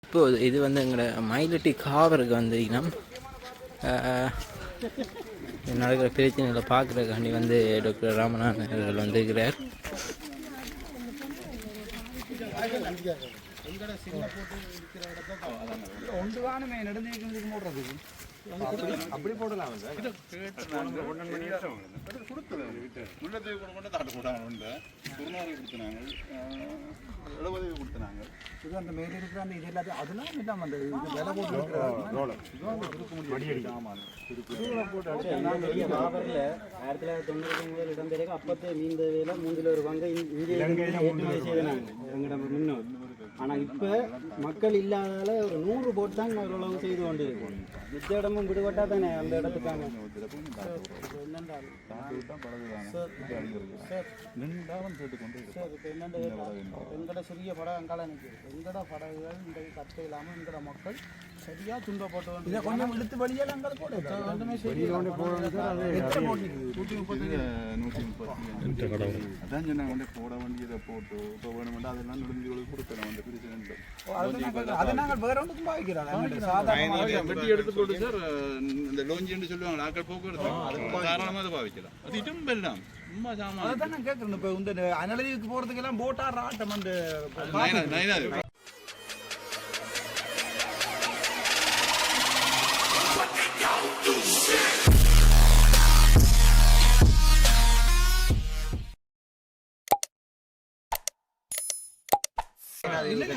இப்போது இது வந்து எங்களோட மயிலட்டி காவருக்கு வந்தீங்கன்னா நடக்கிற பிரச்சனைகளை பார்க்குறதுக்காண்டி வந்து டாக்டர் ராமநாதன் அவர்கள் வந்திருக்கிறார். அப்படி போடலாம் அந்த மேல இருக்கிற அந்த இது எல்லாத்தையும் அதெல்லாம் இல்லாம அந்த விலை போட்டு இடம்பெற அப்பத்தே மீந்த வேலை மூன்றில் ஒரு பங்கு இங்கே முன்னோர். ஆனால் இப்போ மக்கள் இல்லாதால ஒரு 100 போட்டு தான் ஓரளவு செய்து கொண்டு இருக்கோம். மிச்ச இடமும் விடுபட்டா தானே அந்த இடத்துக்காங்க. எங்கட சிறிய படம் அங்கால நிற்குது. எங்கட படகுகள் இந்த கற்று இல்லாமல் எங்கட மக்கள் சரியா துன்பப்பட்டு வந்து கொஞ்சம் இழுத்து வழியால் அங்கே போட வேண்டியதை போட்டு இப்போ வேணுமெண்டா அதெல்லாம் நுழைஞ்சுகளுக்கு கொடுக்கணும். அந்த அதை நாங்கள் வேற ஒன்றுக்கும் பாவிக்கிறோம். வெட்டி எடுத்து போட்டு சார் இந்த லோஞ்சின்னு சொல்லுவாங்க ஆக்கள் போக்குவரத்து அதுக்கு தாராளமாக அதை பாவிக்கலாம். அது இட்டும் எல்லாம் சும்மா சாமான் அதை தான் நான் கேட்குறேன். இப்போ இந்த அனலஜிக்கு போகிறதுக்கெல்லாம் போட்டார் ஆட்டம் அந்த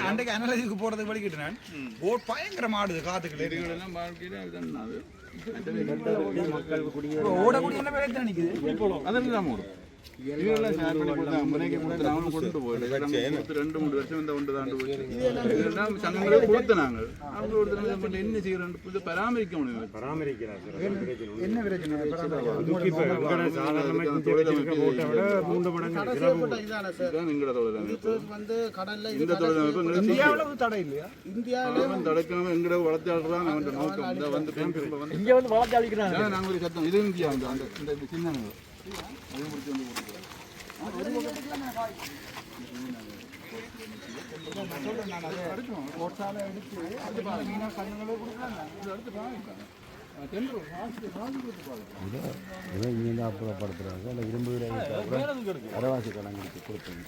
அன்றைக்கு அனலஜிக்கு போறதுக்கு வழிகிட்டு நான் போட் பயங்கரம் ஆடுது காத்துக்கள் ஓடக்கூடிய என்ன வேலை நிக்குது அதெல்லாம் ஓடும். கொண்டு போயிட்டு 2-3 வருஷம் இந்த ஒன்று தாண்டு போயிட்டு சங்கங்களே கொடுத்து நாங்கள் அவங்க என்ன செய்யறோம் பராமரிக்க முடியும். என்ன பிரச்சனை இந்த தொழிலமைப்பு இந்தியாவில் தடை இல்லையா? இந்தியாவில் தடுக்கணும் எங்கட வளர்த்தாடுறான் அவன் நோக்கம் வந்து இங்கே வந்து வளர்த்தாளிக்கிறாங்க. நாங்கள் ஒரு சத்தம் இது இந்தியா அந்த இந்த சின்ன அது முடிச்சு வந்து இங்கே அப்புறப்படுத்துறாங்க இல்லை இரும்பு அரவாசி கணக்கு கொடுப்பீங்க.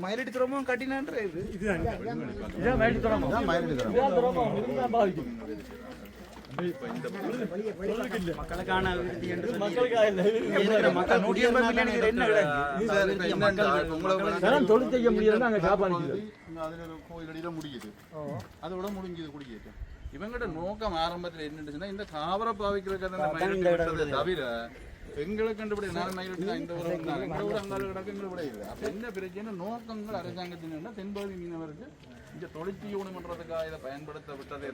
மயிலடி துறமும் கட்டினான்ற மக்களுக்கான தொழில் செய்ய முடியாது. கோயிலடியில முடியுது அதோட முடிஞ்சது குடிக்க இவங்கட நோக்கம் ஆரம்பத்தில் என்னன்னா இந்த காவரை பாவிக்கிறதுக்கு தவிர எங்களை கண்டுபிடி நான் மயிலட்டி தான் இந்த ஒரு அங்காள கிடக்கு எங்களை விட இல்லை. அப்போ என்ன பிரச்சனை நோக்கங்கள் அரசாங்கத்தின் தென்பகுதி மீனவருக்கு இந்த தொழிற்சி ஊனமன்றதுக்காக இதை பயன்படுத்த விட்டது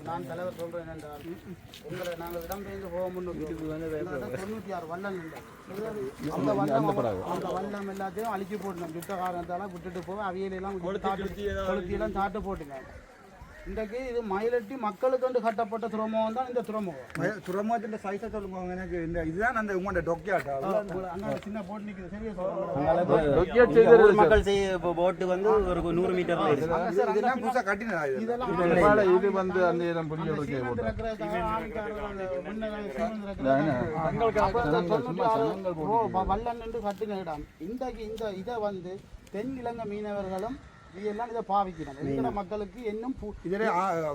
நான் தலைவர் சொல்றேன் என்றால் உங்களை நாங்கள் இடம்பெயர்ந்து போக முன்னுக்கு 96 வல்லம் அந்த வல்லம் எல்லாத்தையும் அழிச்சு போட்டோம். யுத்த காரணத்தால விட்டுட்டு போக அவியலாம் கொளுத்தியெல்லாம் சாட்டு போட்டுங்க. இன்றைக்கு இது மயிலட்டி மக்களுக்கு வந்து கட்டப்பட்ட துறைமுகம் தான் இந்த துறைமுகம். துறைமுகத்தின் சைஸை சொல்லுங்க எனக்கு. இந்த இதுதான் அந்த உங்களோட டொக்கியாட்டா சின்ன போட்டு நிற்குது. சரியா மக்கள் செய்ய போட்டு வந்து ஒரு 100 மீட்டர்ல இதெல்லாம் புதுசாக கட்டினா இது வந்து அந்த இடம் வல்லன் என்று கட்டின இடம். இன்றைக்கு இந்த இதை வந்து தென் இலங்கை மீனவர்களும் இதெல்லாம் இதை பாவிக்கிறாங்க. எங்கட மக்களுக்கு இன்னும்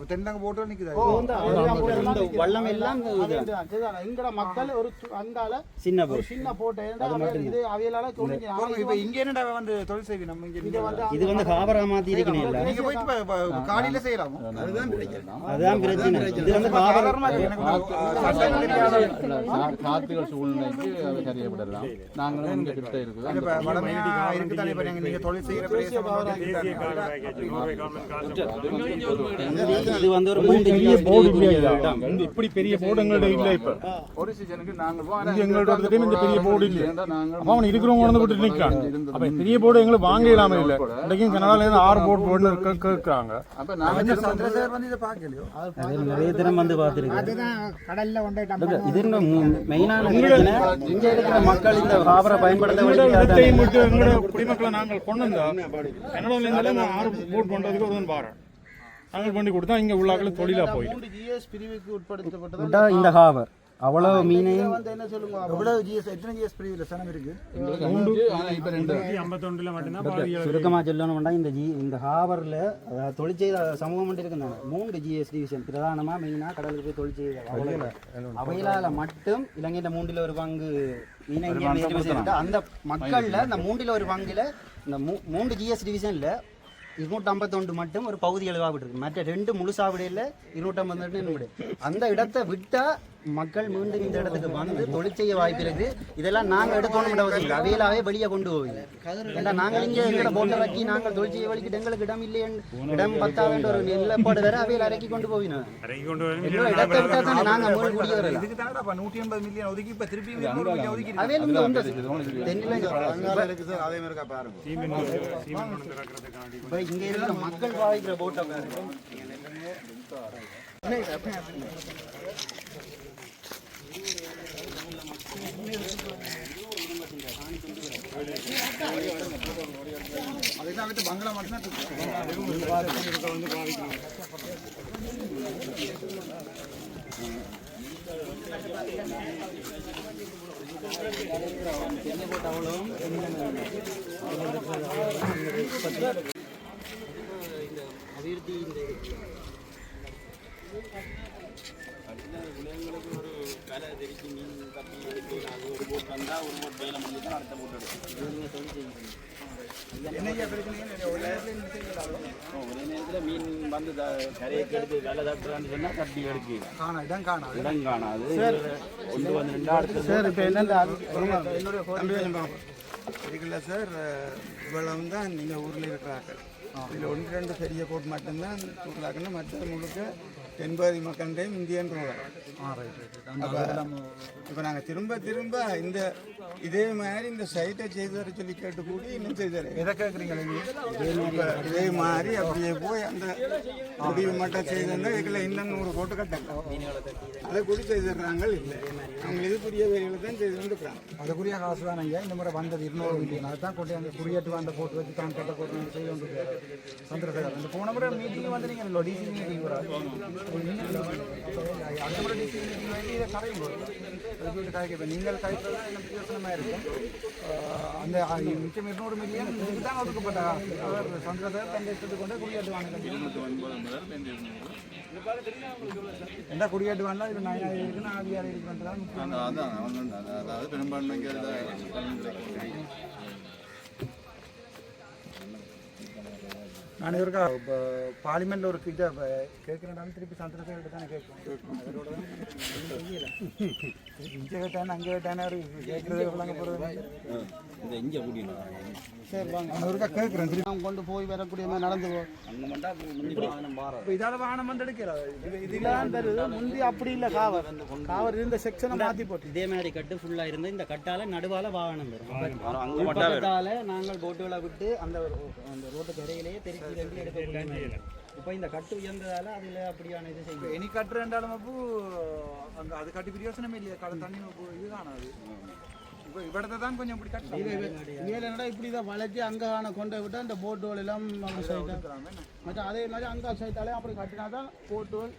தென்னங்க போட்டு நிக்குது. வல்லம் எல்லாம் எங்கட மக்கள் ஒரு அங்கால சின்ன போட்டு இது அவையலால இப்ப இங்க என்னடா வந்து தொழில் செய்வி நம்ம இங்க வந்து இது வந்து காபரா மாத்தி இருக்கீங்க. நீங்க போய் காடியில செய்யலாம். அதுதான் பிரச்சனை. இது வந்து காபரா காத்துகள் சூழ்நிலைக்கு அதை சரியப்படலாம். நாங்களும் இங்க கிட்ட இருக்குது வடமையா இருக்குதானே. நீங்க தொழில் செய்யற பிரதேசம் இது வந்து ஒரு 3 இடம். இப்படி பெரிய போர்டு எங்கள்ட்ட இல்ல இப்ப ஒரு சீசனுக்கு நாங்கள் இங்க எங்கள்ட்ட ஒருத்தர் இந்த பெரிய போர்டு இல்ல அப்ப அவன் இருக்கிறவங்க வந்து விட்டு நிற்கான் அப்ப பெரிய போர்டு எங்களுக்கு வாங்க இல்லாம இல்ல இன்றைக்கும் கனடால இருந்து 6 போர்டு கேட்கறாங்க அப்ப நாங்க சார் வந்து இதை பார்க்கலையோ நிறைய தினம் வந்து பார்த்துருக்கேன். அதுதான் கடல்ல கொண்டு இது மெயினான இங்க இருக்கிற மக்கள் இந்த காபரை பயன்படுத்த இடத்தையும் விட்டு எங்களோட குடிமக்களை நாங்கள் கொண்டு வந்தோம் கனடால இருந்தாலும் 6 போர்டு பண்றதுக்கு ஒரு பாரு நாங்கள் பண்ணி கொடுத்தா இங்க உள்ளாக்களை தொழிலா போயிடும் ஜிஎஸ் பிரிவுக்கு உட்படுத்தப்பட்டது இந்த காபர் அவ்வளவு மீனையும் என்ன சொல்லுங்க எவ்வளவு ஜிஎஸ் எத்தனை ஜிஎஸ் பிரிவில் சனம் இருக்கு இப்ப 51 மட்டும்தான் சுருக்கமா சொல்லணும்னா இந்த ஹாபர்ல தொழிற்செய்த சமூகம் மட்டும் இருக்குங்க 3 ஜிஎஸ் டிவிஷன் பிரதானமா மெயினா கடலுக்கு போய் தொழிற்செய்த அவையிலால மட்டும் இலங்கையில 3ல் ஒரு பங்கு மீனை அந்த மக்கள்ல இந்த 3ல் ஒரு பங்குல இந்த 3 ஜிஎஸ் டிவிஷன்ல 251 மட்டும் ஒரு பகுதி எழுவாவிட்டு இருக்கு மற்ற 2 முழு சாவிடையில் 252 அந்த இடத்தை விட்டா மக்கள் மீண்டும் இந்த இடத்துக்கு வந்து தொழில் செய்ய வாய்ப்பு இருக்கு. இதெல்லாம் நாங்கள் எடுக்கணும் அவசியம் அவையிலாவே வெளியே கொண்டு போவீங்க. ஏன்னா நாங்கள் இங்கே எங்களை போட்டை வச்சு நாங்கள் தொழில் செய்ய வழிக்கிட்டு எங்களுக்கு இடம் இல்லையே இடம் பத்தாதுன்ற ஒரு நிலப்பாடு வேற அவையில் இறக்கி கொண்டு போவீங்க. இடத்தை விட்டா தானே நாங்கள் மூணு குடிய வரலாம். 180 மில்லியன் ஒதுக்கி இப்ப திருப்பி அவையில் இந்த தென்னிலை இங்க இருக்கிற மக்கள் பாதிக்கிற போட்டை பங்களா மட்டும் அபிவிருத்தி விலங்குகளுக்கு ஒரு வேலை தெரிவித்து மீன் தப்பி எடுத்து அது ஒரு போட் வந்தால் ஒரு போட் வேலை முடிஞ்சு தான் அடுத்த போட் எடுக்கும். ஒரே நேரத்தில் மீன் வந்து கரையை கெடுத்து வேலை தட்டுறான்னு சொன்னால் தட்டி எடுக்கு இடம் காணாது கொண்டு வந்து 2 அடுத்து சார் இப்போ என்னென்ன இருக்குல்ல சார் இவ்வளவு தான் இந்த ஊரில் இருக்கிறாங்க. இதில் 1-2 பெரிய போட் மட்டும்தான் இருக்கிறாங்கன்னா மற்ற முழுக்க 80 மக்கள்டையும் இந்தியன் ரோவர். இப்போ நாங்கள் திரும்ப இந்த இதே மாதிரி இந்த சைட்டை செய்து தர சொல்லி கேட்டு கூடி இன்னும் செய்து தரேன். எதை கேட்குறீங்க? இதே மாதிரி அப்படியே போய் அந்த முடிவு மட்டும் செய்திருந்தா இதுல இன்னும் 100 கோட்டு கட்டலாம். அதை கூட செய்து தர்றாங்க இல்லை. அவங்க இதுக்குரிய வேலைகளை தான் செய்து வந்துருக்காங்க. அதுக்குரிய காசு தான் ஐயா இந்த முறை வந்தது 200 மில்லியன். அதுதான் கொண்டு அந்த குறியேட்டு வந்த போட்டு வச்சு தான் கட்ட போட்டு செய்ய வந்துருக்காரு வந்துருக்காரு. அந்த போன முறை மீட்டிங் வந்து நீங்கள் டிசி மீட்டிங் அந்த முறை டிசி மீட்டிங் வந்து இதை கரையும் நீங்கள் கரைப்பதான் எனக்கு பிரயோசனமாக இருக்கும். அந்த மிச்சம் 200 மில்லியன் இதுக்கு தான் ஒதுக்கப்பட்ட அவர் சந்திரசேகர் தன் இஷ்டத்துக்கு கொண்டு குடியேற்று வாங்க எந்த குடியேற்று வாங்கலாம். இது 9,000 இருக்குன்னு ஆதியார் இருக்குன்றதான் அதாவது பெரும்பான்மைக்கு நான் இருக்கா இப்போ பார்லிமெண்ட்டில் ஒரு இதை கேட்குறேன் திருப்பி சந்திரசேகர் கிட்ட தானே கேட்குறேன். இங்கே கேட்டானே அங்கே கேட்டானே அவர் கேட்குறது எவ்வளோங்க போகிறது இந்த இங்கே முடியணும். சரி வாங்க நான் ஒருக்கா கேட்குறேன் திருப்பி அவங்க கொண்டு போய் வரக்கூடிய மாதிரி நடந்து அங்கே மட்டும் இப்போ இதால் வாகனம் வந்து எடுக்கிறார். இதெல்லாம் தருது முந்தி அப்படி இல்லை காவர் இருந்த செக்ஷனை மாற்றி போட்டு இதே மாதிரி கட்டு ஃபுல்லாக இருந்து இந்த கட்டால நடுவால வாகனம் வரும். பக்கத்தால நாங்கள் போட்டுகளை விட்டு அந்த ரோட்டுக்கு இடையிலேயே தெரிஞ்சு எடுக்க. இப்போ இந்த கட்டு உயர்ந்ததால அதில் அப்படியான இது செய்யும். இனி கட்டுறேன்டாலும் அப்போ அங்கே அது கட்டி பிரயோசனமே இல்லையா? கடை தண்ணி இது காணாது. இப்போ இவடத்தை தான் கொஞ்சம் இப்படி கட்டுறாங்க. இப்படி தான் வளைச்சி அங்கே கொண்டு விட்டு அந்த போட்டுகள் எல்லாம் மற்ற அதே மாதிரி அங்கே சைத்தாலே அப்படி கட்டினா தான் போட்டுகள்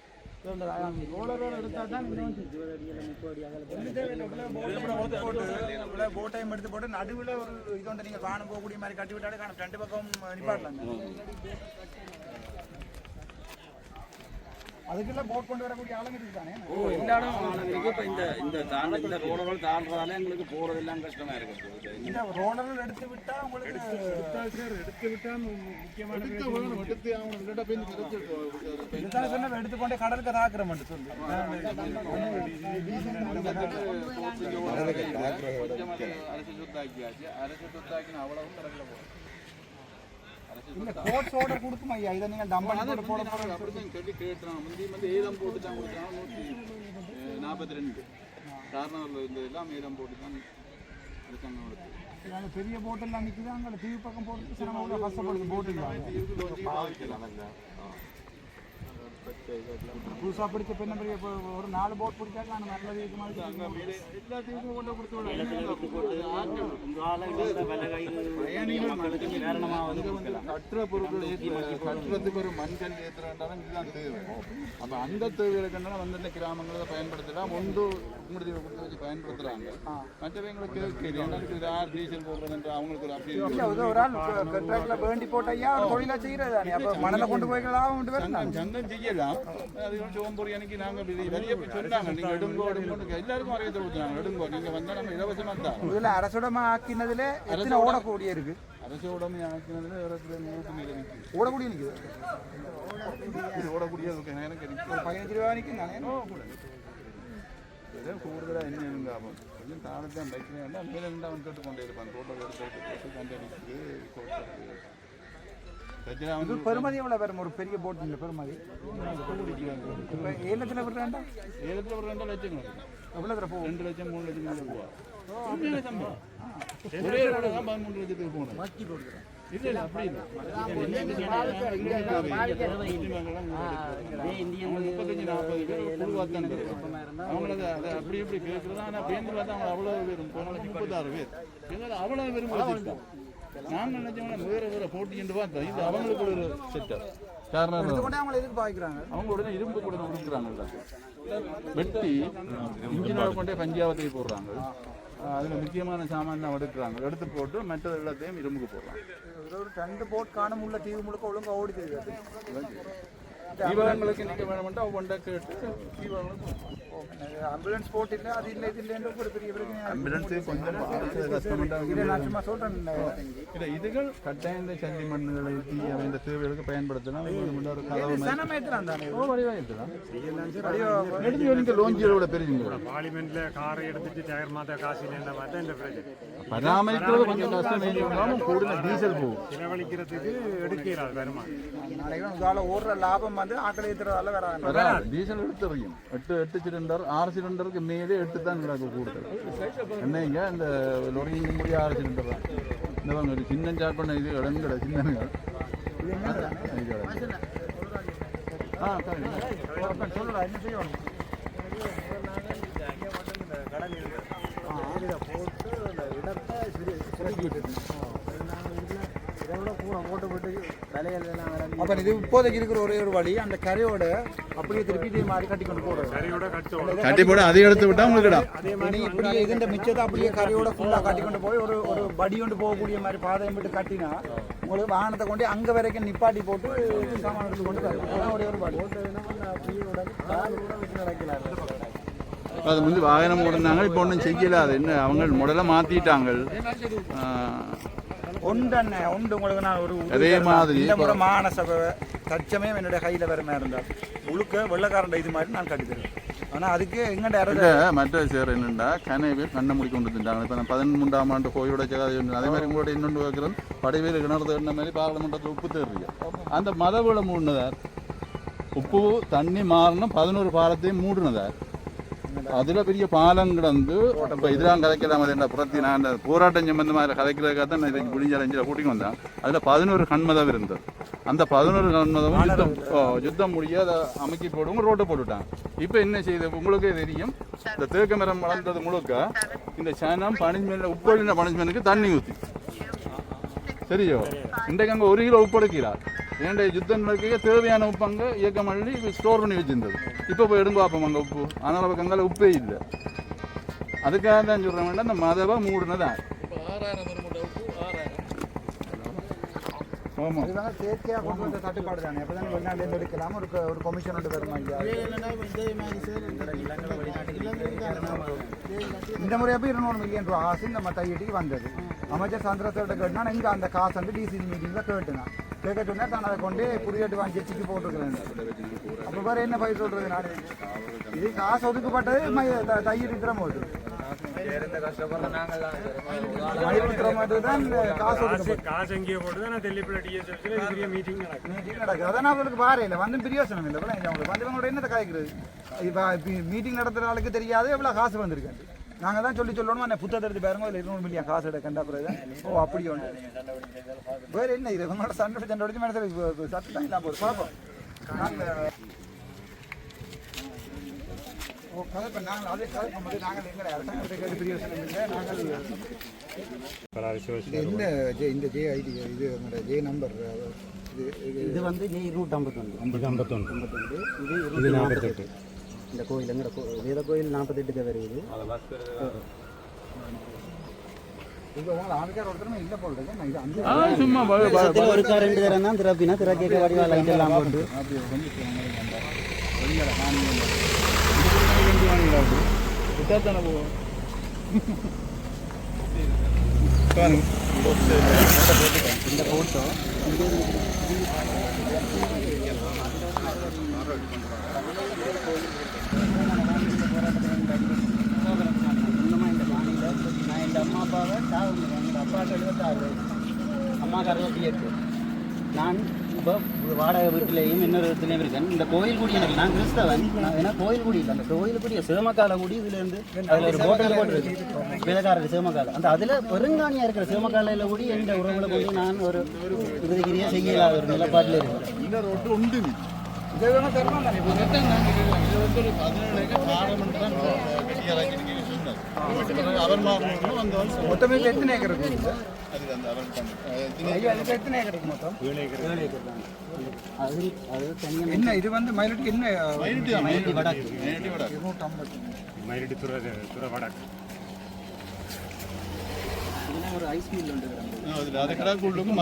போட்டையும் எடுத்து போட்டு நடுவில் ஒரு இது வந்து நீங்கள் காண போகக்கூடிய மாதிரி கட்டி விட்டாலே காணும் 2 பக்கம் நிப்பாட்டலாம். அதுக்குள்ள போட் கொண்டு வரக்கூடிய ஆளுங்க தானே இந்த இடம் இப்போ இந்த ரோடுகள் தாண்டதால எங்களுக்கு போகிறதெல்லாம் கஷ்டமாக இருக்குது. இந்த ரோடர்கள் எடுத்து விட்டா உங்களுக்கு எடுத்துக்கொண்டே கடலுக்கு தாக்குறோம் சொல்லி அரசு சொத்தாக்கியாச்சு. அரசு சொத்தாக்கின அவ்வளவும் கடற்கரை போகும். அரசு இல்ல கோட்ஸ் ஆர்டர் கொடுக்கும் ஐயா இதை நீங்க டம்பல் போட அப்படிதான் சொல்லி கேட்டான் முந்தி வந்து ஏதம் போட்டு தான் கொடுத்தாங்க 142 காரணம் இந்த எல்லாம் ஏதம் போட்டு தான் எடுத்தாங்க உங்களுக்கு பெரிய போட் எல்லாம் நிக்குது அங்க டிவி பக்கம் போட்டு சிரமமா கஷ்டப்படுது போட்டு புதுசா பிடிச்ச பெண்ண பெரிய ஒரு 4 போட் பிடிச்சாக்க நான் நல்லது இது மாதிரி எல்லாத்தையும் கொண்டு கொடுத்து கட்டுற பொருட்கள் கட்டுறதுக்கு ஒரு மண்கல் ஏற்றுறாண்டாலும் இதுதான் தேவை அப்போ அந்த தேவைகளை கண்டாலும் வந்து கிராமங்களை பயன்படுத்தலாம் ஒன்று முடிவு கொடுத்து வச்சு பயன்படுத்துறாங்க மற்றவங்களுக்கு கேட்கு யார் டீசல் போடுறதுன்ற அவங்களுக்கு ஒரு அப்படி ஒரு ஆள் வேண்டி போட்ட ஐயா தொழிலா செய்யறதானே அப்ப மணலை கொண்டு போய்க்கலாம் சங்கம் செய்யலாம் அது சோம்பொறி அன்னைக்கு நாங்கள் வெளியே போய் சொன்னாங்க நீங்க எடுங்கோ எல்லாருக்கும் அறிவித்து கொடுத்தாங்க எடுங்கோ நீங்க வந்தா நம்ம இலவசமா தான் இதுல அரசுடமா ஆக்கினதுல எத்தனை ஓடக்கூடிய இருக்கு அரசு உடமை ஆக்கினதுல ஓடக்கூடிய நிக்குது ஓடக்கூடிய எனக்கு 15 ரூபா நிக்கும் தானே கூடுதலா என்ன லாபம் கொஞ்சம் தானத்தான் பைக்ல வேண்டாம் மேல இருந்து அவன் கேட்டுக்கொண்டே இருப்பான் தோட்டம் எடுத்து கண்டடிக்கு பெருமதி எவ்வளவு வரும் ஒரு பெரிய போட் இல்ல பெருமதி ஏலத்துல விடுறாண்டா 2 லட்சம் எவ்வளவு போகும் 2 லட்சம் 3 லட்சம் ரூபா ஒரே ரோட தான் 13 லட்சத்துக்கு போகணும் இல்ல அப்படி இல்ல 35-40 பேர் உருவாத்தான் அவங்களுக்கு அதை அப்படி இப்படி கேட்கறது ஆனா பேருந்து பார்த்தா அவங்க அவ்வளவு பேரும் போன 36 பேர் அவ்வளவு பேரும் வச்சிருக்கோம் நாங்கள் நினைச்சோம்னா வேற போட்டி என்று பார்த்தோம் இது அவங்களுக்கு ஒரு செட்டப் காரணம் அவங்க உடனே இரும்பு கூட உடுக்குறாங்கல்ல வெட்டி இன்ஜினோட கொண்டே பஞ்சாபத்துக்கு போடுறாங்க அதில் முக்கியமான சாமான் எடுக்கிறாங்க எடுத்து போட்டு மற்ற எல்லாத்தையும் இரும்புக்கு போடுறாங்க ஒரு 2 போட் காணும் உள்ள தீவு முழுக்க ஒழுங்கா ஓடி தெரியாது தீபங்களுக்கு நீங்க வேணும்னா ஒவ்வொன்றா கேட்டு தீபங்களுக்கு ஆம்புலன்ஸ் போட் இல்ல அது இல்ல இது இல்ல ஒரு பெரிய பிரச்சனை ஆம்புலன்ஸ் கொஞ்சம் கஷ்டமா நான் சும்மா சொல்றேன் இல்ல இதுகள் கட்டாய சந்தி மண்ணுகளை இந்த தேவைகளுக்கு பயன்படுத்தலாம் ஒரு கதவு சனமேத்தான் தானே ஓ வடிவா இருக்கலாம் எடுத்து நீங்க லோஞ்சியோட பெரியங்க பார்லிமெண்ட்ல காரை எடுத்துட்டு டயர் மாத்த காசு இல்லைன்ற மாதிரி இந்த பிரச்சனை பராமரிக்கிறது கொஞ்சம் கஷ்டம் வேண்டியவங்களும் கூடுதல் டீசல் போகும் செலவழிக்கிறதுக்கு எடுக்கிறார் வருமானம் நாளைக்கு உங்களால ஓடுற லாபம் வந்து ஆக்களை ஏத்துறதால வராது டீசல் எடுத்துறீங்க 8 சிலிண்டர் 6 சிலிண்டருக்கு மேலே 8 தான் கிடக்கு கூடுதல் என்னங்க இந்த லொரிங்க முடிய 6 சிலிண்டர் தான் இந்த ஒரு சின்ன ஸ்டார்ட் பண்ண இது இடங்கட சின்னங்க சொல்லுடா என்ன செய்யணும் அப்ப இது இப்போதைக்கு இருக்கிற ஒரே ஒரு வழி அந்த கரையோட அப்படியே திருப்பி இதே மாதிரி கட்டி கொண்டு போடுறோம் கட்டி போட அதை எடுத்து விட்டா உங்களுக்கு இப்படியே இதுன்ற மிச்சத்தை அப்படியே கரையோட ஃபுல்லா கட்டி கொண்டு போய் ஒரு ஒரு படி கொண்டு போகக்கூடிய மாதிரி பாதையை விட்டு கட்டினா உங்களுக்கு வாகனத்தை கொண்டு அங்க வரைக்கும் நிப்பாட்டி போட்டு சாமான எடுத்து கொண்டு தரும் ஒரே ஒரு படி அது வந்து வாகனம் ஓடுனாங்க இப்போ ஒன்றும் செய்யல அது என்ன அவங்க முதல்ல மாத்திட்டாங்க ஒன்று உங்களுக்கு நான் ஒரு அதே மாதிரி இந்த முறை மாநசபை தச்சமே என்னுடைய கையில் வர மாதிரி இருந்தால் முழுக்க வெள்ளக்காரண்ட இது மாதிரி நான் கட்டித்தருவேன் ஆனால் அதுக்கு எங்கள்கிட்ட மற்ற சேர் என்னென்னா கனை பேர் கண்ணை மூடி கொண்டு வந்துட்டாங்க இப்போ நான் 13ஆம் ஆண்டு கோயிலோட அதே மாதிரி உங்களோட இன்னொன்று வைக்கிறேன் படைவேல் கிணறு தேடின மாதிரி பாராளுமன்றத்தில் உப்பு தேடுறீங்க அந்த மதவில மூடினதார் உப்பு தண்ணி மாறணும் 11 பாலத்தையும் மூடினதார் அதில் பெரிய பாலம் கிடந்து இப்போ இதெல்லாம் கதைக்கலாம் அது என்ன புறத்தி நான் அந்த போராட்டம் சம்பந்தமாக கதைக்கிறதுக்காக தான் நான் இதுக்கு முடிஞ்ச கூட்டிக்கு வந்தேன் அதில் 11 கண்மதம் இருந்தது அந்த 11 கண்மதமும் யுத்தம் முடிய அதை அமைக்கி போடுவோம் ரோட்டை போட்டுவிட்டாங்க இப்போ என்ன செய்யுது உங்களுக்கே தெரியும் இந்த தேக்க மரம் வளர்ந்தது முழுக்க இந்த சனம் பனிஷ்மெண்ட் உப்பொழின பனிஷ்மெண்ட்டுக்கு தண்ணி ஊற்றி சரியோ இன்றைக்கு அங்கே 1 கிலோ உப்பு எடுக்கிறார் ஏன்டா யுத்தம் நடக்க தேவையான உப்பு அங்கே இயக்கம் பண்ணி ஸ்டோர் பண்ணி வச்சிருந்தது இப்போ போய் எடுங்க பார்ப்போம் அங்கே உப்பு அதனால் அவருக்கு அங்கே உப்பே இல்லை அதுக்காக தான் சொல்கிறேன் வேண்டாம் அந்த மதவை மூடினதான் செயற்கையாக கொண்டு வந்த தட்டுப்பாடு தானே அப்போ தான் வெளிநாட்டிலேருந்து எடுக்கலாம் ஒரு கமிஷன் ஒன்று தரும் இந்த முறையாக போய் 200 மில்லியன் ரூபா காசு நம்ம கையெட்டிக்கு வந்தது அமைச்சர் சந்திரசேகர்கிட்ட கேட்டுனா இங்கே அந்த காசு வந்து டிசிசி மீட்டிங்கில் கேட்டுனான் கேட்க சொன்னால் தான் அதை கொண்டு புரியட்டு வாங்கி செக்கு போட்டுருக்கிறேன் அப்போ வேறு என்ன பயிர் சொல்கிறது நான் இது காசு ஒதுக்கப்பட்டது தையெட்டி திறமை வருது காசு எங்கேயோ போட்டு தான் நான் தெல்லிப்பட டிஎஸ்எஃப்ல பெரிய மீட்டிங் நடக்குது. அதான் அவங்களுக்கு பாரு இல்லை வந்து பிரயோசனம் இல்லை. அவங்களுக்கு வந்தவங்களோட என்னத்தை காய்க்கிறது? இப்போ மீட்டிங் நடத்துகிற ஆளுக்கு தெரியாது எவ்வளோ காசு வந்திருக்காரு. நாங்கள் தான் சொல்லணும் அந்த புத்தகத்தை எடுத்து பாருங்க, இல்லை 200 மில்லியன் காசு எடுக்கண்டா பிறகு ஓ அப்படி ஒன்று வேறு என்ன இது உங்களோட சண்டை அடிச்சு மேலே சத்து தான் இல்லாமல் போகுது. பார்ப்போம் ஓ கதை நாங்கள் அதே கதை பண்ணும்போது நாங்கள் எங்களை அரசாங்கத்தை கேட்டு பிரயோசனம் இல்லை. நாங்கள் இந்த ஜே ஐடி இது என்னோட ஜே நம்பர் இது வந்து ஜே 251 இது 48. இந்த கோயில் எங்கட வேத கோயில் 48 வருது. ஒரு கார் 2 தரம் தான் திறப்பினா திறக்க வடிவா லைட் எல்லாம் போட்டு இந்த போட்டோ அம்மா அப்பாவை எங்கள் அப்பாவுக்கு 76, அம்மாவுக்கு 68. நான் இப்போ வாடகை வீட்டிலையும் இன்னொரு இடத்துலையும் இருக்கேன். இந்த கோயில் குடி எனக்கு நான் கிறிஸ்தவன், ஏன்னா கோயில் குடி இல்லை, அந்த கோயில் குடிய சிவமக்கால குடி இதுலேருந்து அதில் ஒரு ஹோட்டல் போட்டுருக்கு வேலைக்காரர் சிவமக்கால. அந்த அதில் பெருங்காணியாக இருக்கிற சிவமக்காலையில் கூடி எந்த உறவுகளை கொண்டு நான் ஒரு உதவிகிரியாக செய்யலாத ஒரு நிலப்பாட்டில் இருக்கேன். இந்த ரோட்டு உண்டு இதை வேணால் தரணும் தானே. இப்போ இது வந்து ஒரு 17 பார்லமெண்ட் தான் கட்டியாராக்கி சொன்னார். அவர் மாறணும் வந்தவன் மொத்தமே எத்தனை ஏக்கர் இருக்குது? அது அந்த அவர் அதுக்கு எத்தனை ஏக்கர் இருக்கு மொத்தம்? 7 ஏக்கர் தான். அது தனியாக என்ன இது வந்து மயிலட்டுக்கு என்ன மயிலட்டி வடக்கு 250 மயிலட்டி துறை வடக்கு ஒரு ஐஸ் மில் உண்டு. அது கடாக்குள்ளுக்கும்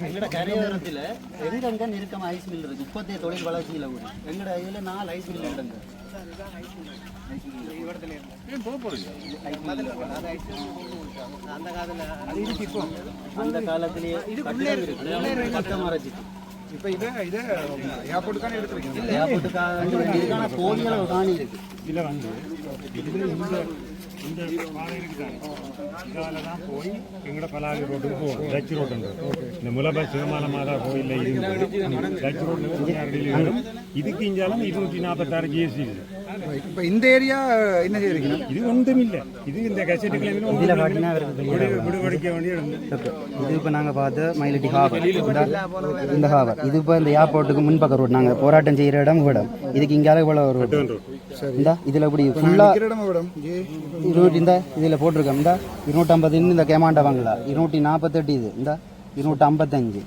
எங்கட கரையோரத்தில் எங்கெங்க நெருக்கமாக ஐஸ் மில் இருக்கு. இப்போதைய தொழில் வளர்ச்சியில் கூட எங்கட இதில் 4 ஐஸ் மில் இடங்க. அந்த காலத்திலேயே இப்போ இதை ஏர்போர்ட்டுக்கான எடுத்துருக்கீங்க? ஏர்போர்ட்டுக்கான போதிய காணி இருக்கு. இதில் வந்து இந்த பாதை இருக்குதாங்க, இதால தான் போய் எங்கட பலாலி ரோட்டுக்கு போகும். டச் ரோடு இந்த முலப சிவமால மாதா கோயிலில் இருந்து டச் ரோடு இதுக்கு இஞ்சாலும் 246 ஜிஎஸ்டி. இப்போ இந்த ஏரியா என்ன செய்யறீங்க? இது ஒன்றும் இல்லை. இது இந்த கசட்டுக்கிழமை விடுபடிக்க வேண்டிய இது இப்போ நாங்கள் பார்த்து மயிலட்டி ஹாபர், இந்த ஹாபர் இது இப்போ இந்த ஏர்போர்ட்டுக்கு முன்பக்க ரோடு. நாங்கள் போராட்டம் செய்கிற இடம் விடம் இதுக்கு இங்கால இவ்வளோ ரோடு இந்த இதில் இப்படி ஃபுல்லாக இந்த இதில் போட்டிருக்கோம். இந்த 250 இந்த கேமாண்டா பங்களா 248 இது இந்த 255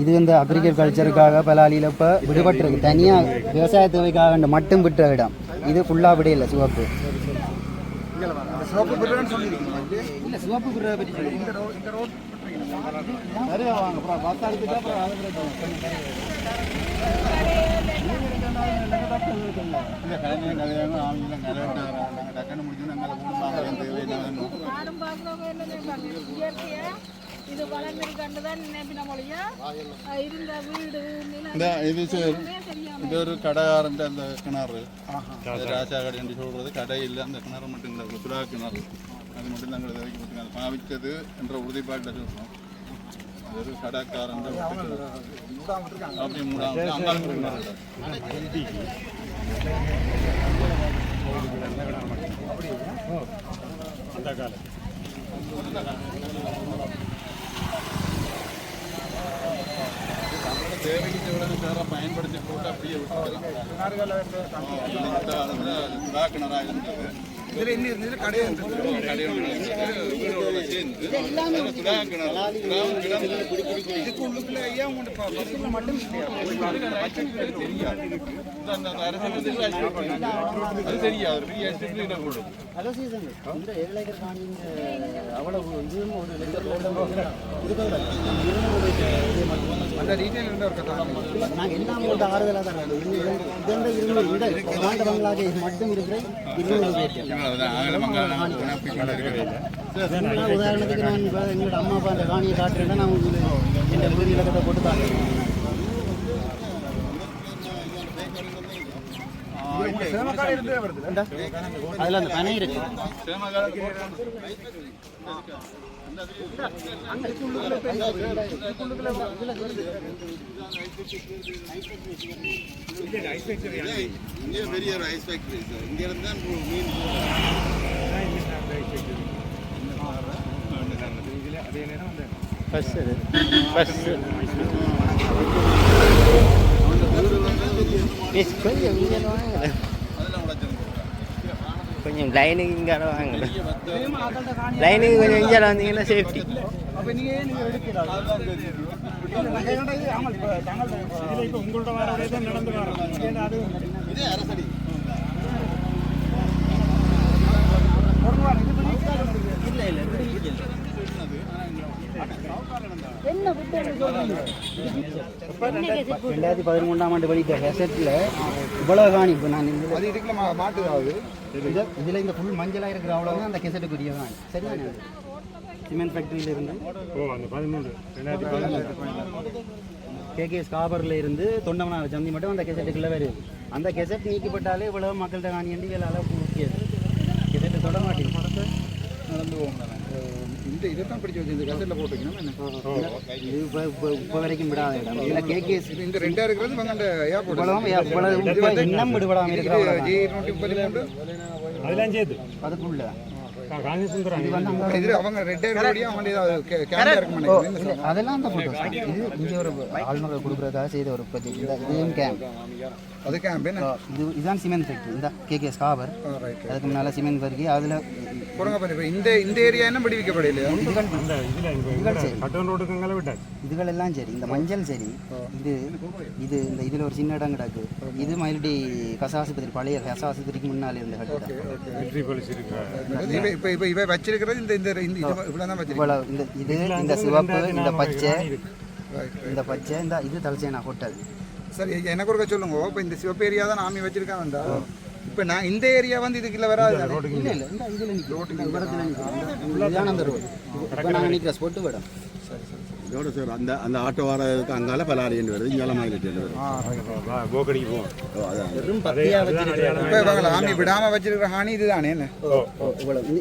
இது இந்த அக்ரிகல்ச்சருக்காக பலாலியில் இப்போ விடுபட்டிருக்கு. தனியாக விவசாய தேவைக்காக மட்டும் விட்ட இடம் இது ஃபுல்லாக விட இல்லை. சிவப்பு இல்லை சிவப்பு பிறரை பற்றி இது வளர்ந்துருக்காண்டுதான் நினைப்பின மொழியா இருந்த வீடு இது ஒரு கடைக்காரன் அந்த கிணறு ராஜா கடை என்று சொல்றது கடை இல்லை. அந்த கிணறு மட்டும் இல்லை, சுறா கிணறு. அது மட்டும் நாங்கள் இதை பாவித்தது என்ற உறுதிப்பாட்டில் சொல்றோம். அது ஒரு கடைக்காரன் அப்படி அந்த காலம் தேவைக்கு தேவை பயன்படுத்தி போட்டு அப்படியே விட்டுக்கலாம். கிணறாக இருந்தது. இதில் என்ன இருந்தது? கடை இதுக்கு உள்ளுக்குள்ள ஐயா உங்களுக்கு மட்டும் அது தெரியாது. இந்த 7 ஏக்கர் காணி அவ்வளவு இதுவும் ஒரு அந்த டீட்டெயில் இருந்தால் நாங்கள் எல்லாம் போட்டு ஆறுதலாக தான் இந்த 200 பங்களாக மட்டும் இருக்கிற 200 உதாரணத்துக்கு நான் எங்களோட அம்மா அப்பா அந்த காணியை காட்டுறேன்னா நான் உங்களுக்கு என் விருது இலக்கத்தை போட்டு காட்டுறேன். அதில் அந்த பனை இருக்கு இங்கே பெரிய ஒரு ஐஸ் ஃபேக்டரி சார். இங்க இருந்து தான் மீன் கொஞ்சம் லைனுக்கு இங்கே வாங்க லைனுக்கு கொஞ்சம் இங்கே வந்தீங்கன்னா சேஃப்டி உங்களோட வர நடந்து வரோம் ரெண்டாயிரத்தி 13ஆம் ஆண்டு வெளியிட்ட ஹெசட்டில் இவ்வளவு காணி இப்போ நான் மாட்டுதாவது இதில் இந்த ஃபுல் மஞ்சளாக இருக்கிற அவ்வளோதான் அந்த கெசட்டுக்குரிய காணி சரியான சிமெண்ட் ஃபேக்ட்ரியில இருந்து அந்த 13 கேகேஎஸ் காபரில் இருந்து தொண்டமனார் சந்தி மட்டும் அந்த கெசட்டுக்குள்ளே வருது அந்த கெசட் நீக்கப்பட்டாலே இவ்வளவு மக்கள்கிட்ட காணி எண்டிகளால் முக்கியது கெசட்டு தொட மாட்டேங்குது நடந்து போகணும் இந்த இதைத்தான் பிடிச்சி வச்சு இந்த கசட்டில் போட்டுக்கணும் இது இப்போ வரைக்கும் விடாத இடம் இதில் கேகேஎஸ் இந்த ரெண்டா இருக்கிறது வந்து அந்த ஏர்போர்ட் இன்னும் விடுபடாமல் இருக்கிற அதெல்லாம் செய்து அதுக்குள்ள இது அவங்க ரெட்டே அதெல்லாம் அந்த போட்டோஸ் இது இங்கே ஒரு ஆளுநர் கொடுக்குறதுக்காக செய்த ஒரு ப்ராஜெக்ட் இந்த இதையும் கேம்ப் அது கேம்ப் இதுதான் சிமெண்ட் ஃபேக்ட்ரி இந்த கேகேஎஸ் காபர் அதுக்கு முன்னால் சிமெண்ட் ஃபேக்ட்ரி அதில் இந்த ஏரியா என்ன பிடிவிக்கப்படலையா இதுகள் எல்லாம் சரி இந்த மஞ்சள் சரி இது இது இந்த இதில் ஒரு சின்ன இடம் கிடக்கு இது மயிலடி கசாசுபத்திரி பழைய கசாசுபத்திரிக்கு முன்னால் இருந்த கட்டிடம் இப்போ இவ வச்சிருக்கிறது இந்த இது இந்த சிவப்பு இந்த பச்சை இந்த இது தலசேனா ஹோட்டல் சரி எனக்கு ஒரு சொல்லுங்க இப்போ இந்த சிவப்பு ஏரியா தான் நாமி வச்சிருக்காங்கண்டா இப்போ நான் இந்த ஏரியா வந்து இதுக்குள்ள வராது இல்லை இல்லை இந்த இதில் நிற்கிறோம் அந்த ரோடு இப்போ நாங்கள் நிற்கிற ஸ்பொட்டு விடம் இதோட சார் அந்த அந்த ஆட்டோ வரதுக்கு அங்கால பலாரியன் வருது இங்கால மயிலிட்டு வருது போக்கடிக்கு போவோம் வெறும் பத்தியா வச்சிருக்காங்க ஆமி விடாம வச்சிருக்கிற ஹானி இதுதானே என்ன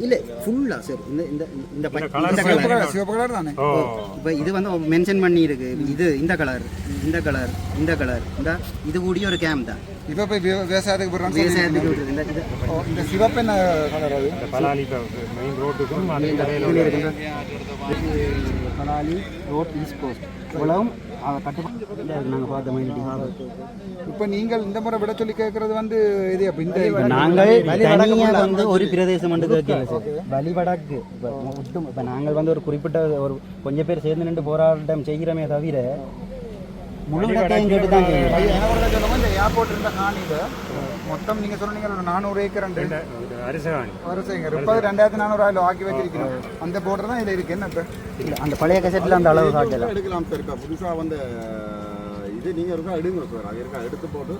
இல்லை ஃபுல்லா சார் இந்த இந்த இந்த சிவப்பு கலர் தானே இப்போ இது வந்து மென்ஷன் பண்ணி இருக்கு இது இந்த கலர் இந்த கலர் இந்த கலர் இந்த இது கூடிய ஒரு கேம்ப் தான் இப்போ போய் விவசாயத்துக்கு போடுறாங்க இந்த சிவப்பு என்ன கலர் அது பலாலி மெயின் ரோட்டுக்கும் பலாலி ரோட் ஈஸ்ட் கோஸ்ட் இவ்வளவும் கட்டுப்பாடு நாங்கள் பார்த்த மாதிரி இப்போ நீங்கள் இந்த முறை விட சொல்லி கேட்கறது வந்து இது அப்போ இந்த நாங்கள் தனியாக வந்து ஒரு பிரதேசம் வந்து கேட்கல சார் வழிவடக்கு இப்போ நாங்கள் வந்து ஒரு குறிப்பிட்ட ஒரு கொஞ்சம் பேர் சேர்ந்து நின்று போராட்டம் செய்கிறோமே தவிர முழு இடத்தையும் கேட்டு தான் சொல்லுவோம் இந்த ஏர்போர்ட் இருந்த காணியில் மொத்தம் நீங்கள் சொன்னீங்க ஒரு 400 ஏக்கர் அரசாணி 2400 ஆக்கி வச்சிருக்கீங்க அந்த போர்டர் தான் இதில் இருக்கு என்ன இப்போ இல்லை அந்த பழைய கசட்டில் அந்த அளவு காட்டலாம் எடுக்கலாம் சார் இப்போ புதுசாக வந்து இது நீங்கள் இருக்கா எடுங்க சார் அது இருக்கா எடுத்து போட்டு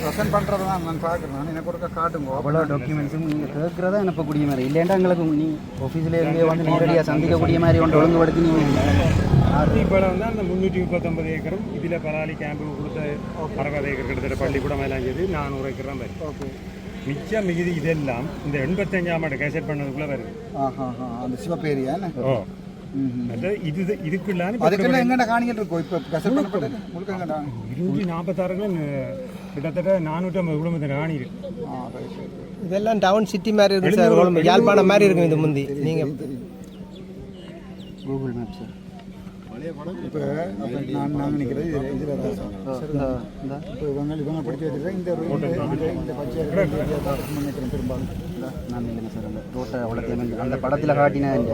ப்ரெசென்ட் பண்ணுறது தான் நான் பார்க்குறேன் நான் எனக்கு ஒருக்கா காட்டுங்க அவ்வளோ டாக்குமெண்ட்ஸும் நீங்கள் கேட்குறதா அனுப்பக்கூடிய மாதிரி இல்லைன்னா எங்களுக்கு நீ ஆஃபீஸில் இருந்தே வந்து நேரடியாக சந்திக்கக்கூடிய மாதிரி ஒன்று ஒழுங்குபடுத்தி நீங்கள் இப்போ வந்து அந்த 339 ஏக்கரும் இதில் பலாலி கேம்பு கொடுத்த 60 ஏக்கர் கிட்டத்தட்ட பள்ளிக்கூடம் எல்லாம் செய்து 400 ஏக்கர் தான் வருது ஓகே மிச்சம் மிகுதி இதெல்லாம் இந்த 85ஆம் ஆண்டு கேசட் பண்ணதுக்குள்ளே வருது அந்த சிவப்பு ஏரியா ஓ இது இதுக்குள்ளான அதுக்குள்ள எங்கட காணிகள் இருக்கும் இப்போ கசட் பண்ணப்பட்டது முழுக்க எங்கடா 246 கிட்டத்தட்ட 450 குடும்பத்தில் காணி இருக்கு இதெல்லாம் டவுன் சிட்டி மாதிரி இருக்கு சார் யாழ்ப்பாணம் மாதிரி இருக்கும் இது முந்தி நீங்கள் கூகுள் மேப் சார் இப்போ நான் நினைக்கிறது இதில் இப்போ இவங்க படிச்சு வச்சுருக்கேன் இந்த பச்சை நினைக்கிறேன் பெரும்பாலும் நான் இல்லைங்க சார் அந்த ரோட்டை அவ்வளோ அந்த படத்தில் காட்டின இந்த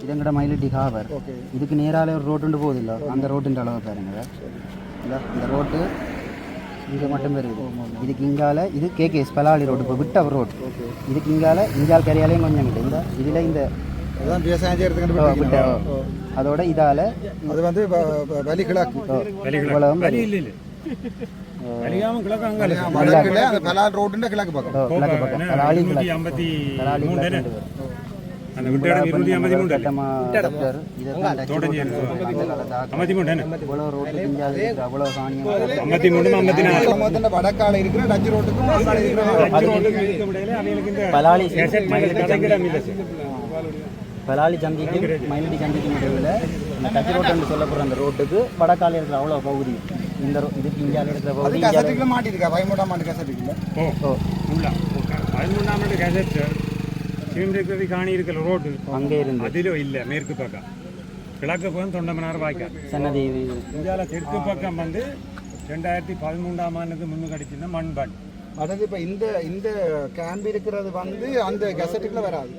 இதங்கட மயிலட்டி ஹாவர் இதுக்கு நேரால ஒரு ரோட்டு போகுது இல்லை அந்த ரோட்டுன்ற அளவு பாருங்க இந்த ரோட்டு இங்கே மட்டும் இருக்குது இதுக்கு இங்கால இது கேகேஎஸ் பலாலி ரோடு இப்போ விட்ட ரோடு இதுக்கு இங்கால் கரையாலையும் கொஞ்சம் இல்லை இந்த இதில் இந்த அதான் விவசாயம் செய்யறதுக்கு அதோட இதால அது வந்து வலி கிழக்கு பலாலி கிழக்கு அந்த விட்ட இடம் 253 கட்டமா டாக்டர் இதெல்லாம் இவ்வளோ ரோட்டு பிஞ்சாது அவ்வளோ காணியம் 53 54 வடக்கால இருக்கிற டச் ரோட்டுக்கும் பலாலி பலாலி சந்திக்கும் மயிலடி சந்திக்கும் இடையில இந்த டச் ரோட் என்று சொல்லப்படுற அந்த ரோட்டுக்கு வடக்கால இருக்கிற அவ்வளோ பகுதி இந்த இதுக்கு இந்தியாவில் இருக்கிற பகுதி கசட்டுக்குள்ள மாட்டிருக்கா 13ஆம் ஆண்டு கசட்டுக்குள்ள உள்ள 13ஆம் ஆண்டு கசட் சிவந்திருக்கிறது காணி இருக்கிற ரோடு அங்கே இருந்து அதிலும் இல்லை மேற்கு பக்கம் கிழக்கு பக்கம் தொண்டமனார் வாய்க்கால் சன்னதி இந்தியாவில் தெற்கு பக்கம் வந்து 2013ஆம் ஆண்டுக்கு முன்னு கிடைச்சிருந்த மண்பான் அதாவது இப்போ இந்த கேம்ப் இருக்கிறது வந்து அந்த கசட்டுக்குள்ள வராது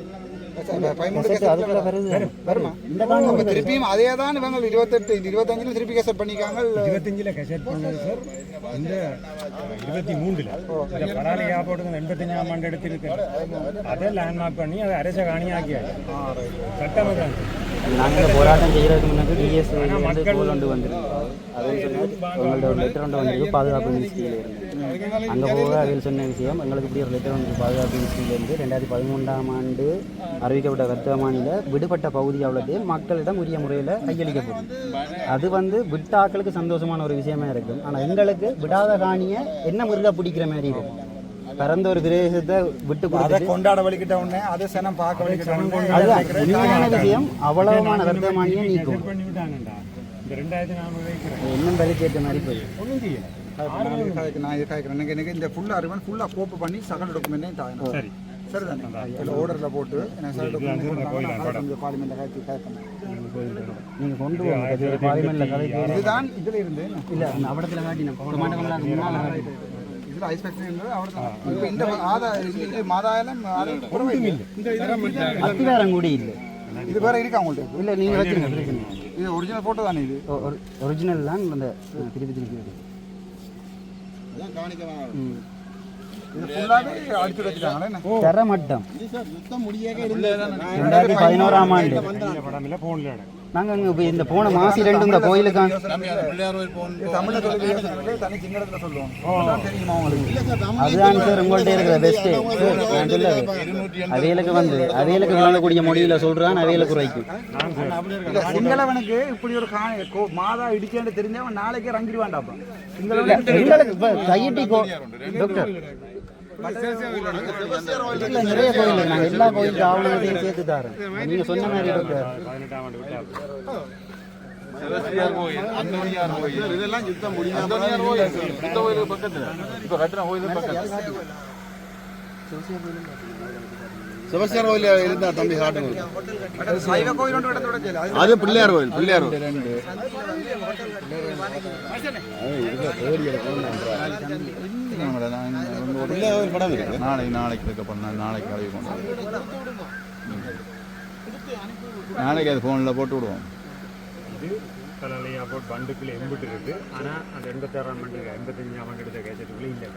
அதுக்குள்ள வருது வருமா இந்த திருப்பியும் அதே தான் இவங்க 28 25 திருப்பி கசட் பண்ணிக்காங்க 25 கசட் பண்ணது சார் இந்த 23 இந்த பலாலி காப்போட்டு 85ஆம் ஆண்டு எடுத்திருக்கு அதை லேண்ட்மார்க் பண்ணி அதை அரச காணியாக்கியாச்சு சட்டமன்றம் நாங்கள் போராட்டம் செய்கிறதுக்கு முன்னாடி டிஎஸ் மக்கள் கொண்டு வந்துருக்கோம் அதுன்னு சொன்னால் உங்களோட ஒரு லெட்டர் ஒன்று வந்து பாதுகாப்பு மினிஸ்ட்ரியில் இருந்து அங்கே போக அதில் சொன்ன விஷயம் எங்களுக்கு இப்படி ஒரு லெட்டர் வந்து பாதுகாப்பு மினிஸ்ட்ரியிலேருந்து 2013ஆம் ஆண்டு அறிவிக்கப்பட்ட வர்த்தமானியில் விடுபட்ட பகுதி அவ்வளோது மக்களிடம் உரிய முறையில் கையளிக்கப்படும் அது வந்து விட்ட ஆக்களுக்கு சந்தோஷமான ஒரு விஷயமா இருக்கும் ஆனால் எங்களுக்கு விடாத காணியை என்ன முருகா பிடிக்கிற மாதிரி இருக்கும் பிறந்த ஒரு பிரதேசத்தை விட்டு கொடுத்து கொண்டாட வலிக்கிட்ட உடனே அதை சனம் பார்க்க வலிக்கிட்ட அதுதான் உண்மையான விஷயம் அவ்வளவுமான வர்த்தமானியை நீக்கும் இன்னும் பலிச்சேற்ற மாதிரி போய் நான் இது காய்க்கிறேன் எனக்கு இந்த ஃபுல்லாக அறிவன் ஃபுல்லாக கோப்பு பண்ணி சகல டாக்குமெண்ட்டையும் தாயணும் சரிதானே இதில் ஓர்டரில் போட்டு எனக்கு சகல டாக்குமெண்ட் பார்லிமெண்ட்டில் காய்ச்சி காய்ப்பேன் நீங்கள் கொண்டு போங்க பார்லிமெண்ட்டில் கலைக்கு இதுதான் இதில் இருந்து இல்லை அந்த அவடத்தில் காட்டினேன் முன்னால் காட்டினேன் இதில் ஐஸ் ஃபேக்டரி அவர் தான் இப்போ இந்த மாதாயம் அத்திவாரம் கூட இல்லை இது வேற இருக்கா உங்கள்கிட்ட இல்லை நீங்கள் வச்சுருங்க பிரச்சனை இது ஒரிஜினல் ஃபோட்டோ தானே இது ஒரிஜினல் தான் அந்த திருப்பி வருது இது ஃபுல்லாகவே அடிச்சு வச்சுட்டாங்களே தர மட்டம் 2011ஆம் ஆண்டு நாங்கள் அங்கே இப்போ இந்த போன மாசி ரெண்டு இந்த கோயிலுக்கா தமிழில் தனி சிங்களத்தில் சொல்லுவோம் தெரியுமா உங்களுக்கு அதுதான் சார் உங்கள்கிட்ட இருக்கிற பெஸ்ட்டு நான் சொல்ல அவைகளுக்கு வந்து அவைகளுக்கு விளங்கக்கூடிய மொழியில் சொல்கிறான் அவைகளுக்கு குறைக்கும் சிங்களவனுக்கு இப்படி ஒரு மாதா இடிச்சேன்னு தெரிஞ்சவன் நாளைக்கே ரங்கிடுவான்டாப்பா எங்களுக்கு இப்போ கையிட்டி டாக்டர் நிறைய கோயில் நாங்கள் எல்லா கோயிலுக்கு ஆவணத்தையும் சேர்த்து தரோம் நீங்கள் சொன்ன மாதிரி டாக்டர் இதெல்லாம் யுத்தம் முடிஞ்ச பக்கத்துல இப்ப கட்டுற கோயில் பக்கத்துல சிவசியார் கோயில் இருந்தா தம்பி காட்டுங்க அது பிள்ளையார் கோயில் பிள்ளையார் பிள்ளையார் படம் இருக்கு நாளைக்கு இருக்க பண்ண நாளைக்கு கழுவி கொண்டு நாளைக்கு அது ஃபோனில் போட்டு விடுவோம் பலாலியா போட் பண்டுக்குள்ள எம்பிட்டு இருக்கு ஆனால் அந்த 86ஆம் ஆண்டு 85ஆம் ஆண்டு எடுத்த கேசட்டுக்குள்ளே இல்லை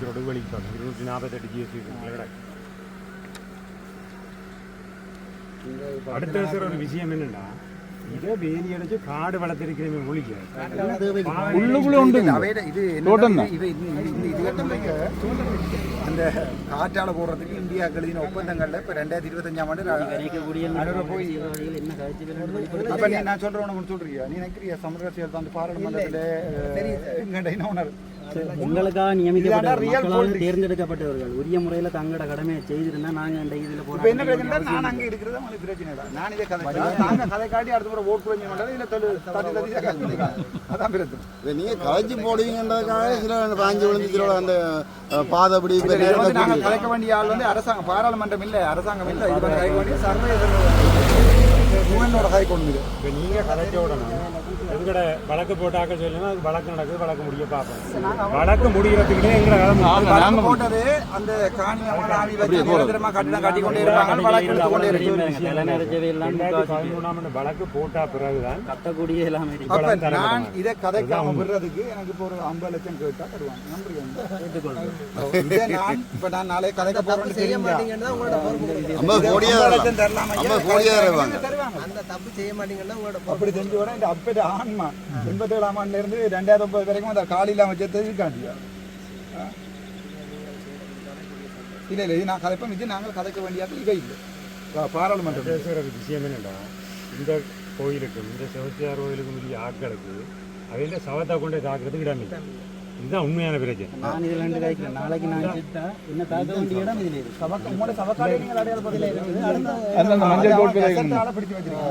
ரோடு வெளிக்கு 248 GST கிடக்கு. அடுத்த சார் ஒரு விஷயம் என்னன்னா இதை வேலி அடைச்சு காடு வளர்த்திருக்கிறவங்க மொழிக்கு உள்ளுக்குள்ள உண்டு இது அந்த காற்றால போடுறதுக்கு இந்தியா எழுதின ஒப்பந்தங்கள்ல இப்ப 2025ஆம் ஆண்டு போய் அப்ப நான் சொல்றேன் ஒன்று சொல்றியா நீ நினைக்கிறியா சமரசியல் தான் பாராளுமன்றத்தில் எங்களுக்காக நியமிக்கப்பட்ட தேர்ந்தெடுக்கப்பட்டவர்கள் உரிய முறையில் தங்களோட கடமையை செய்திருந்தா நாங்கள் இந்த இதில் இப்போ என்ன பிரச்சனை நான் அங்கே இருக்கிறது உங்களுக்கு பிரச்சனை இல்லை நான் இதை கதை நாங்கள் கதை காட்டி அடுத்த முறை ஓட்டு பண்ணி மாட்டோம் இல்லை தள்ளி அதான் பிரச்சனை நீங்கள் கலைச்சி போடுவீங்கன்றதுக்காக சில பாஞ்சு விழுந்து அந்த பாதப்படி நாங்கள் கலைக்க வேண்டிய ஆள் வந்து அரசாங்கம் பாராளுமன்றம் இல்லை அரசாங்கம் இல்லை இது கலைக்க வேண்டிய சர்வே யூஎனோட கதை கொண்டு இப்போ நீங்கள் கதைக்க விடணும் எங்கட வழக்கு போட்டாக்க சொல்லுங்க அது வழக்கு நடக்குது வழக்கு முடிய பார்ப்போம் வழக்கு முடிகிறதுக்கு எங்களை போட்டது அந்த காணி கட்டிடம் கட்டி கொண்டே இருக்காங்க வழக்கு போட்டா பிறகுதான் கட்டக்கூடிய எல்லாமே நான் இதை கதைக்காம விடுறதுக்கு எனக்கு இப்போ ஒரு 50 லட்சம் கேட்டா தருவாங்க நான் இப்ப நான் நாளைக்கு கதைக்க போறேன்னு செய்ய மாட்டீங்கன்னா அப்படி செஞ்சு விட இந்த அப்படி ஆன்மா 87ஆம் ஆண்டுல இருந்து 2009 வரைக்கும் அந்த காலி இல்லாம வச்சது இருக்காண்டியா இல்லை இது நான் கதைப்போம் இது நாங்கள் கதைக்க வேண்டியது இவை இல்லை பாராளுமன்றம் பேசுகிற விஷயம் என்னென்னா இந்த கோயிலுக்கும் இந்த சிவசியார் கோயிலுக்கும் உரிய ஆட்களுக்கு அவையில சவத்தை கொண்டே தாக்குறதுக்கு இடம் இல்லை. இதுதான் உண்மையான பிரச்சனை. நான் இதில் ரெண்டு காய்க்கிறேன். நாளைக்கு நான் கிட்ட என்ன தாக்க வேண்டிய இடம் இதில் இருக்கு. உங்களோட சவக்காலே நீங்கள் அடையாள பதில இருக்குது. அடுத்த மஞ்சள் கோட் பிடிச்சு வச்சிருக்கீங்க.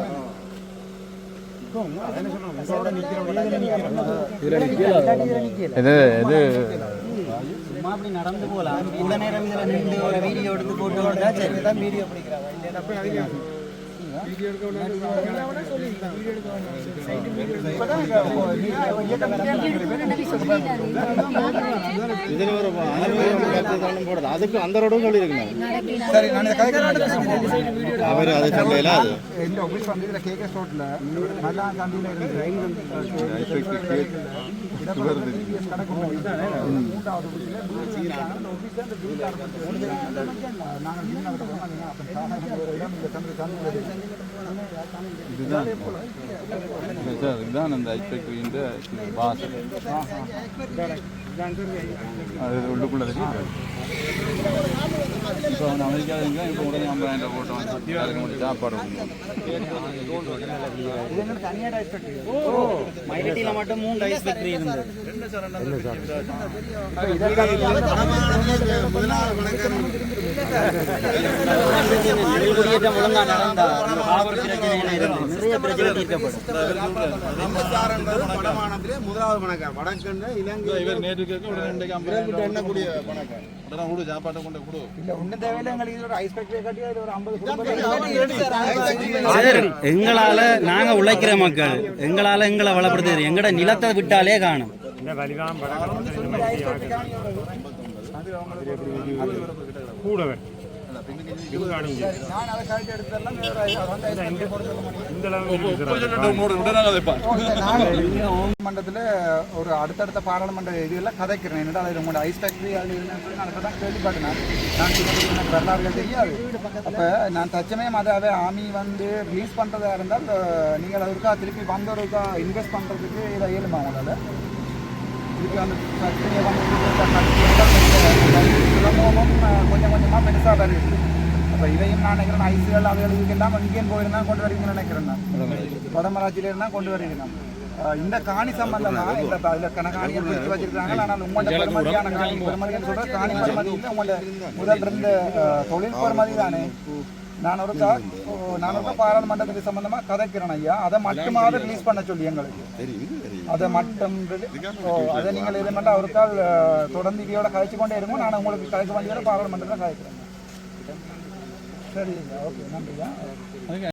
சும்மா அப்படி நடந்து போகலாம். இந்த நேரம் இதில் நின்று ஒரு வீடியோ எடுத்து போட்டு வந்தா சரி தான் வீடியோ பிடிக்கிறாங்க. அதுக்கு அந்த ரோடும் சொல்லியிருக்கேன். சரி, நான் அவர் அதை சொல்லல. அது இந்த ஆஃபீஸ் வந்து இதில் கேகேஎஸ் ரோட்டில் நல்லா காந்தியில் இருந்து இதுதான் அந்த ஐஸ்பெக்டரியின் வாசல். அது உள்ளுக்குள்ள இப்போ அவன் அமெரிக்காவில் இருந்தால் இப்போ உடனே 50,000 போட்டோம். அதுக்கு மட்டும் சாப்பாடு மயிலட்டியில் மட்டும் 3 ஐஸ் ஃபேக்டரி இருந்தது. குடியேற்றம் ஒழுங்கா நடந்தா நிறைய பிரச்சனை தீர்க்கப்படும். முதலாவது பணக்கார வடக்கு இலங்கை இவர் நேற்று உடனே 50,000 என்ன கூடிய பணக்கார உடனே கொடு சாப்பாட்டை கொண்டு கொடு. இல்லை ஒன்றும் தேவையில்லை. எங்களுக்கு ஒரு ஐஸ் ஃபேக்டரி கட்டி அதில் ஒரு 50 எங்களால நாங்க உழைக்கிற மக்கள் எங்களால எங்களை வளப்படுத்துறது எங்கட நிலத்தை விட்டாலே காணும். இந்த வலிகாம் கூடவே மண்டலத்தில் ஒரு அடுத்தடுத்த பாராளுமன்ற இதெல்லாம் கதைக்கிறேன். என்னடா அது உங்களோட ஐஸ் ஃபேக்டரி அது நான் இப்போ தான் கேள்விப்பட்டேன். நான் எனக்கு வரலாறுகள் தெரியாது. அப்போ நான் தச்சமயம் அதை ஆமி வந்து ரிலீஸ் பண்ணுறதா இருந்தால் நீங்கள் அதற்காக திருப்பி வந்தவருக்கா இன்வெஸ்ட் பண்ணுறதுக்கு இதை இயலுமா உங்களால்? திருப்பி அந்த ஃபேக்டரியை வந்து சுலபமும் கொஞ்சம் கொஞ்சமாக பெருசாக வருது. அப்போ இதையும் நான் நினைக்கிறேன் ஐஸ்கள் அவைகளுக்கு எல்லாம் இங்கேயும் போயிருந்தா கொண்டு வரீங்கன்னு நினைக்கிறேன். நான் வடமராட்சியில இருந்தால் கொண்டு வரீங்க. இந்த காணி சம்பந்தமாக இந்த அதில் கணக்காணிகள் பிடிச்சி வச்சிருக்காங்க. ஆனால் உங்களோட பெருமதியான காணி பெருமதின்னு சொல்கிற காணி பெருமதி இல்லை. உங்களோட முதல் இருந்த தொழில் பெருமதி தானே. நான் ஒருக்கா பாராளுமன்றத்துக்கு சம்பந்தமாக கதைக்கிறேன் ஐயா. அதை மட்டுமாவது ரிலீஸ் பண்ண சொல்லி எங்களுக்கு அதை மட்டும் அதை நீங்கள் இது மட்டும் அவருக்கால் தொடர்ந்து இதையோட கழிச்சு கொண்டே இருக்கும். நான் உங்களுக்கு கழிக்க வேண்டியதை பாராளுமன்றத்தில் கழிக்கிறேன். சரி, ஓகே, நன்றியா.